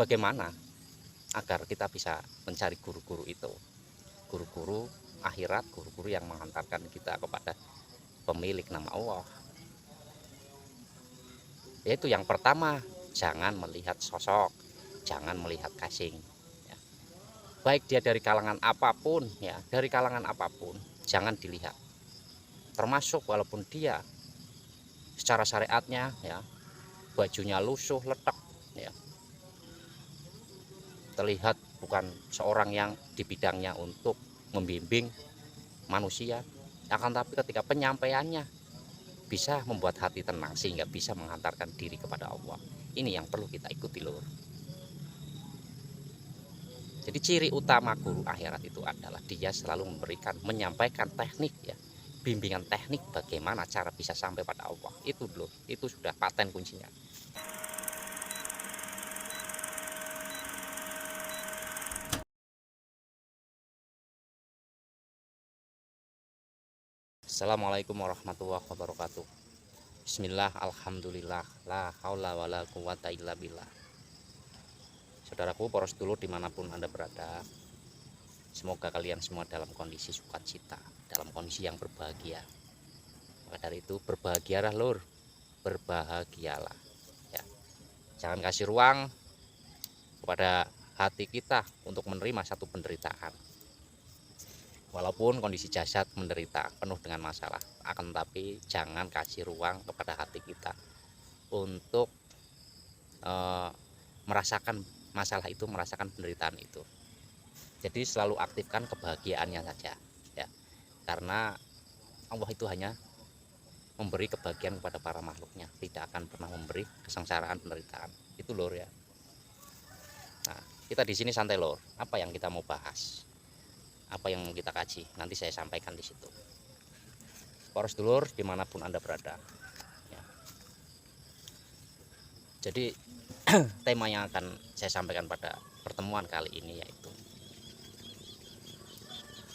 bagaimana agar kita bisa mencari guru-guru itu, guru-guru akhirat, guru-guru yang menghantarkan kita kepada pemilik nama Allah. Yaitu yang pertama, jangan melihat sosok, jangan melihat casing ya. Baik dia dari kalangan apapun ya, dari kalangan apapun jangan dilihat, termasuk walaupun dia secara syariatnya ya bajunya lusuh letak ya, terlihat bukan seorang yang di bidangnya untuk membimbing manusia, akan tapi ketika penyampaiannya bisa membuat hati tenang sehingga bisa menghantarkan diri kepada Allah. Ini yang perlu kita ikuti lur. Jadi ciri utama guru akhirat itu adalah dia selalu menyampaikan teknik ya, bimbingan teknik bagaimana cara bisa sampai pada Allah. Itu lur, itu sudah paten kuncinya. Assalamualaikum warahmatullahi wabarakatuh. Bismillah, alhamdulillah, la haula wala quwata illa billah. Saudaraku, poros dulur dimanapun Anda berada, semoga kalian semua dalam kondisi sukacita, dalam kondisi yang berbahagia. Maka dari itu berbahagialah lur, berbahagialah ya. Jangan kasih ruang kepada hati kita untuk menerima satu penderitaan. Walaupun kondisi jasad menderita penuh dengan masalah, akan tetapi jangan kasih ruang kepada hati kita untuk merasakan masalah itu, merasakan penderitaan itu. Jadi selalu aktifkan kebahagiaannya saja ya, karena Allah itu hanya memberi kebahagiaan kepada para makhluknya, tidak akan pernah memberi kesengsaraan, penderitaan. Itu lor ya. Nah, kita di sini santai lor. Apa yang kita mau bahas? Apa yang mau kita kaji? Nanti saya sampaikan di situ. Poros dulur dimanapun Anda berada. Ya. Jadi tema yang akan saya sampaikan pada pertemuan kali ini yaitu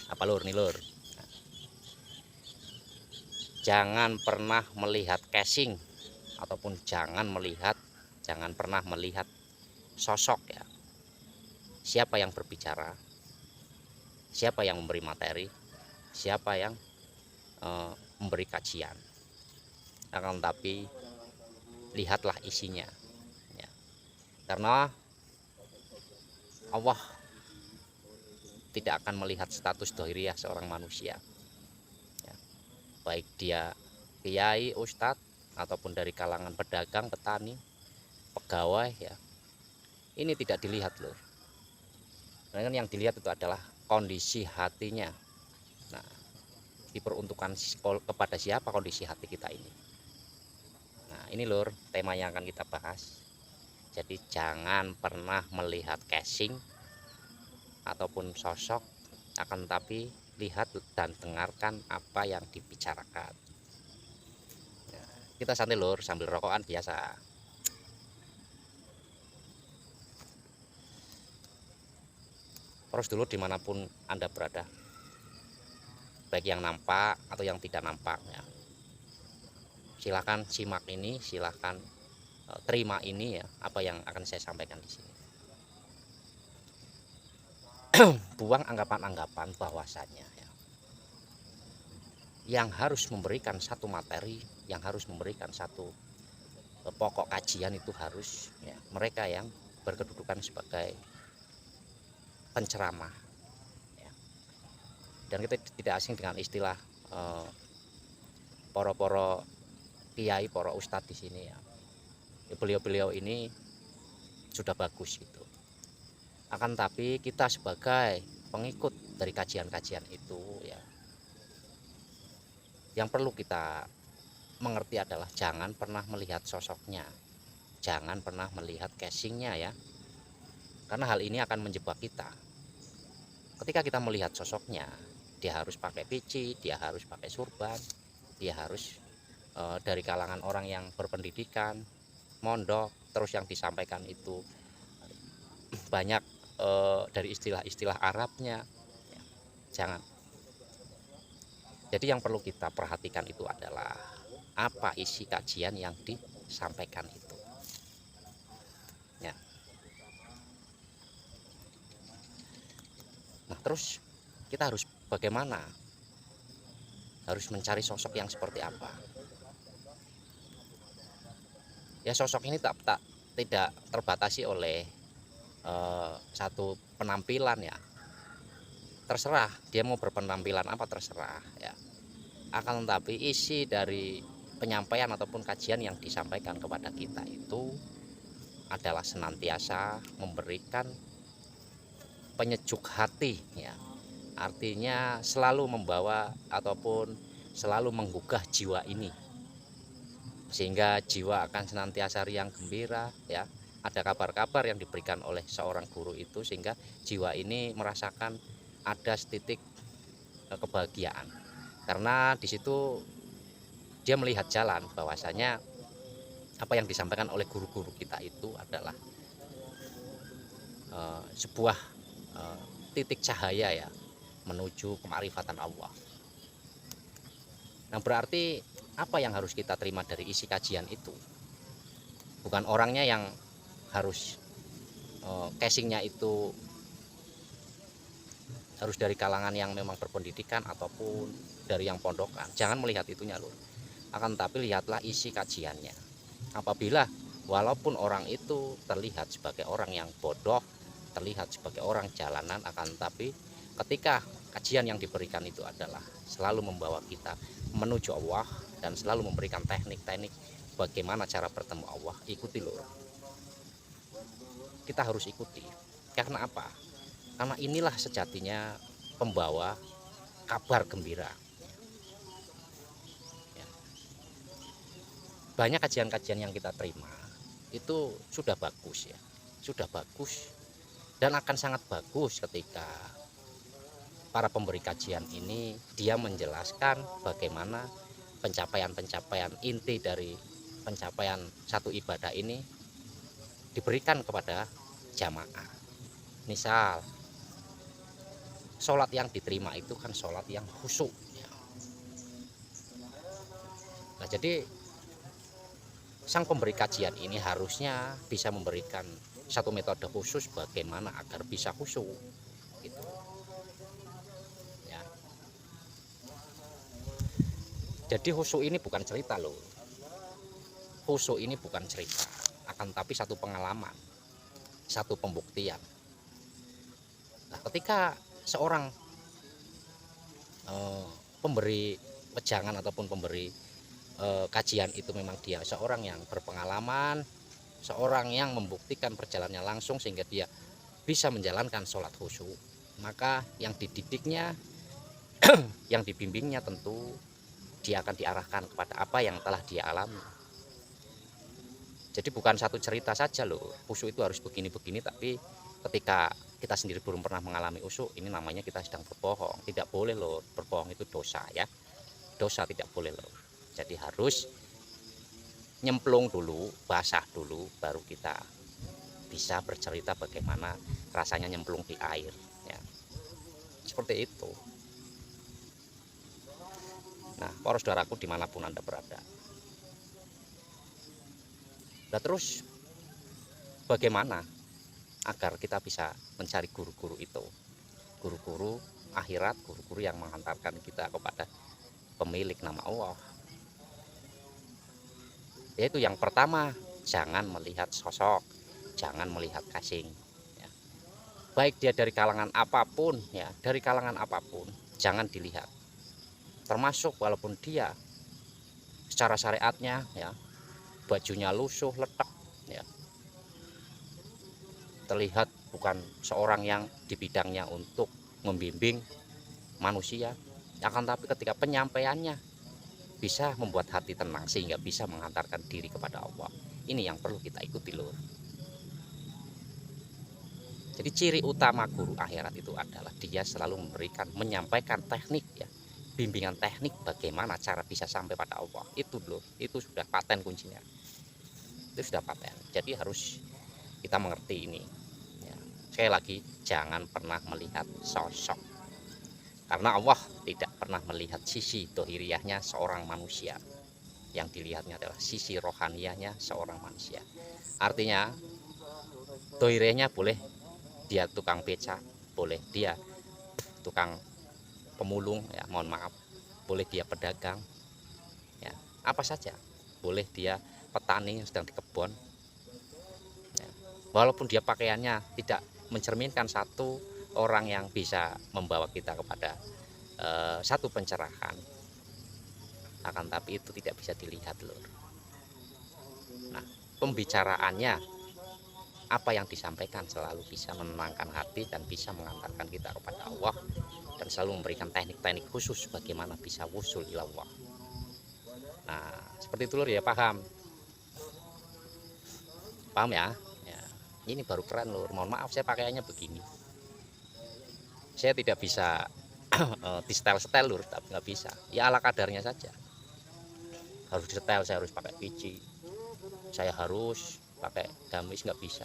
apa lur nih lur? Nah, jangan pernah melihat casing ataupun jangan pernah melihat sosok ya. Siapa yang berbicara? Siapa yang memberi materi, siapa yang memberi kajian, akan tapi lihatlah isinya ya. Karena Allah tidak akan melihat status dohiriyah seorang manusia ya. Baik dia kiai, ustadz, ataupun dari kalangan pedagang, petani, pegawai ya, ini tidak dilihat loh. Karena yang dilihat itu adalah kondisi hatinya. Nah, diperuntukkan kepada siapa kondisi hati kita ini? Nah, ini lur tema yang akan kita bahas. Jadi jangan pernah melihat casing ataupun sosok, akan tapi lihat dan dengarkan apa yang dibicarakan. Nah, kita santai lur sambil rokokan biasa. Terus dulu dimanapun Anda berada, baik yang nampak atau yang tidak nampak ya, silahkan simak ini, silahkan terima ini ya, apa yang akan saya sampaikan di sini. Buang anggapan-anggapan bahwasannya ya, yang harus memberikan satu materi, yang harus memberikan satu pokok kajian itu harus ya, mereka yang berkedudukan sebagai penceramah ya. Dan kita tidak asing dengan istilah poro-poro kiai, poro ustadz di sini ya. Beliau-beliau ini sudah bagus gitu. Akan tapi kita sebagai pengikut dari kajian-kajian itu ya, yang perlu kita mengerti adalah jangan pernah melihat sosoknya, jangan pernah melihat casingnya ya. Karena hal ini akan menjebak kita. Ketika kita melihat sosoknya, dia harus pakai peci, dia harus pakai surban, dia harus dari kalangan orang yang berpendidikan, mondok, terus yang disampaikan itu banyak dari istilah-istilah Arabnya ya, jangan. Jadi yang perlu kita perhatikan itu adalah apa isi kajian yang disampaikan itu ya. terus kita harus bagaimana? Harus mencari sosok yang seperti apa? Ya sosok ini tidak terbatasi oleh satu penampilan ya. Terserah dia mau berpenampilan apa, terserah ya. Akan tetapi isi dari penyampaian ataupun kajian yang disampaikan kepada kita itu adalah senantiasa memberikan penyejuk hati ya. Artinya selalu membawa ataupun selalu menggugah jiwa ini, sehingga jiwa akan senantiasa riang gembira ya. Ada kabar-kabar yang diberikan oleh seorang guru itu sehingga jiwa ini merasakan ada setitik kebahagiaan, karena di situ dia melihat jalan bahwasanya apa yang disampaikan oleh guru-guru kita itu adalah sebuah titik cahaya ya menuju kemarifatan Allah. Nah, berarti apa yang harus kita terima dari isi kajian itu? Bukan orangnya yang harus casingnya itu harus dari kalangan yang memang berpendidikan ataupun dari yang pondokan. Jangan melihat itunya loh. Akan tapi lihatlah isi kajiannya. Apabila walaupun orang itu terlihat sebagai orang yang bodoh, terlihat sebagai orang jalanan, akan tapi ketika kajian yang diberikan itu adalah selalu membawa kita menuju Allah dan selalu memberikan teknik-teknik bagaimana cara bertemu Allah, ikuti loh. Kita harus ikuti. Karena apa? Karena inilah sejatinya pembawa kabar gembira. Banyak kajian-kajian yang kita terima itu sudah bagus ya, sudah bagus dan akan sangat bagus ketika para pemberi kajian ini dia menjelaskan bagaimana pencapaian-pencapaian inti dari pencapaian satu ibadah ini diberikan kepada jamaah. Misal sholat yang diterima itu kan sholat yang khusyuk. Nah, jadi sang pemberi kajian ini harusnya bisa memberikan satu metode khusus bagaimana agar bisa khusyuk gitu. Ya. Jadi khusyuk ini bukan cerita loh. Khusyuk ini bukan cerita, akan tapi satu pengalaman, satu pembuktian. Nah, ketika seorang pemberi wejangan ataupun pemberi kajian itu memang dia seorang yang berpengalaman, seorang yang membuktikan perjalanannya langsung sehingga dia bisa menjalankan sholat khusyuk, maka yang dididiknya yang dibimbingnya tentu dia akan diarahkan kepada apa yang telah dia alami. Jadi bukan satu cerita saja loh, khusyuk itu harus begini-begini, tapi ketika kita sendiri belum pernah mengalami khusyuk, ini namanya kita sedang berbohong. Tidak boleh loh, berbohong itu dosa ya, dosa, tidak boleh loh. Jadi harus nyemplung dulu, basah dulu, baru kita bisa bercerita bagaimana rasanya nyemplung di air ya. Seperti itu. Nah, para saudaraku dimanapun Anda berada. Nah, terus bagaimana agar kita bisa mencari guru-guru itu, guru-guru akhirat, guru-guru yang menghantarkan kita kepada pemilik nama Allah? Yaitu yang pertama, jangan melihat sosok, jangan melihat casing ya. Baik dia dari kalangan apapun ya, dari kalangan apapun jangan dilihat. Termasuk walaupun dia secara syariatnya ya bajunya lusuh letak ya, terlihat bukan seorang yang di bidangnya untuk membimbing manusia, akan tapi ketika penyampaiannya bisa membuat hati tenang sehingga bisa menghantarkan diri kepada Allah. Ini yang perlu kita ikuti loh. Jadi ciri utama guru akhirat itu adalah dia selalu memberikan, menyampaikan teknik ya, bimbingan teknik bagaimana cara bisa sampai pada Allah. Itu loh, itu sudah paten kuncinya. Itu sudah paten. Jadi harus kita mengerti ini ya. Sekali lagi, jangan pernah melihat sosok, karena Allah tidak pernah melihat sisi dohiriyahnya seorang manusia. Yang dilihatnya adalah sisi rohaniyahnya seorang manusia. Artinya dohiriyahnya boleh dia tukang beca, boleh dia tukang pemulung, ya mohon maaf, boleh dia pedagang, ya apa saja, boleh dia petani yang sedang di kebun, ya. Walaupun dia pakaiannya tidak mencerminkan satu orang yang bisa membawa kita kepada satu pencerahan, akan tapi itu tidak bisa dilihat lur. Nah, pembicaraannya, apa yang disampaikan selalu bisa menenangkan hati dan bisa mengantarkan kita kepada Allah, dan selalu memberikan teknik-teknik khusus bagaimana bisa wusul ila Allah. Nah, seperti itu lur ya, paham ya. Ya, ini baru keren lur. Mohon maaf saya pakaiannya begini, saya tidak bisa di style lur, tapi nggak bisa, ya ala kadarnya saja. Harus di style, saya harus pakai peci, saya harus pakai gamis, nggak bisa.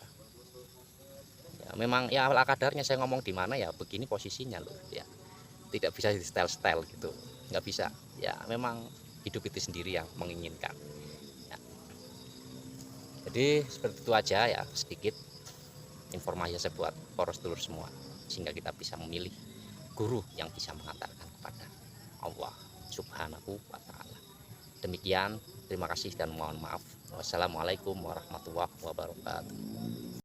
Ya, memang ya ala kadarnya, saya ngomong di mana ya begini posisinya loh ya, tidak bisa di style gitu, nggak bisa. Ya memang hidup itu sendiri yang menginginkan ya. Jadi seperti itu aja ya, sedikit informasi saya buat poros dulur semua, sehingga kita bisa memilih guru yang bisa mengantarkan kepada Allah Subhanahu wa Ta'ala. Demikian, terima kasih dan mohon maaf. Wassalamualaikum warahmatullahi wabarakatuh.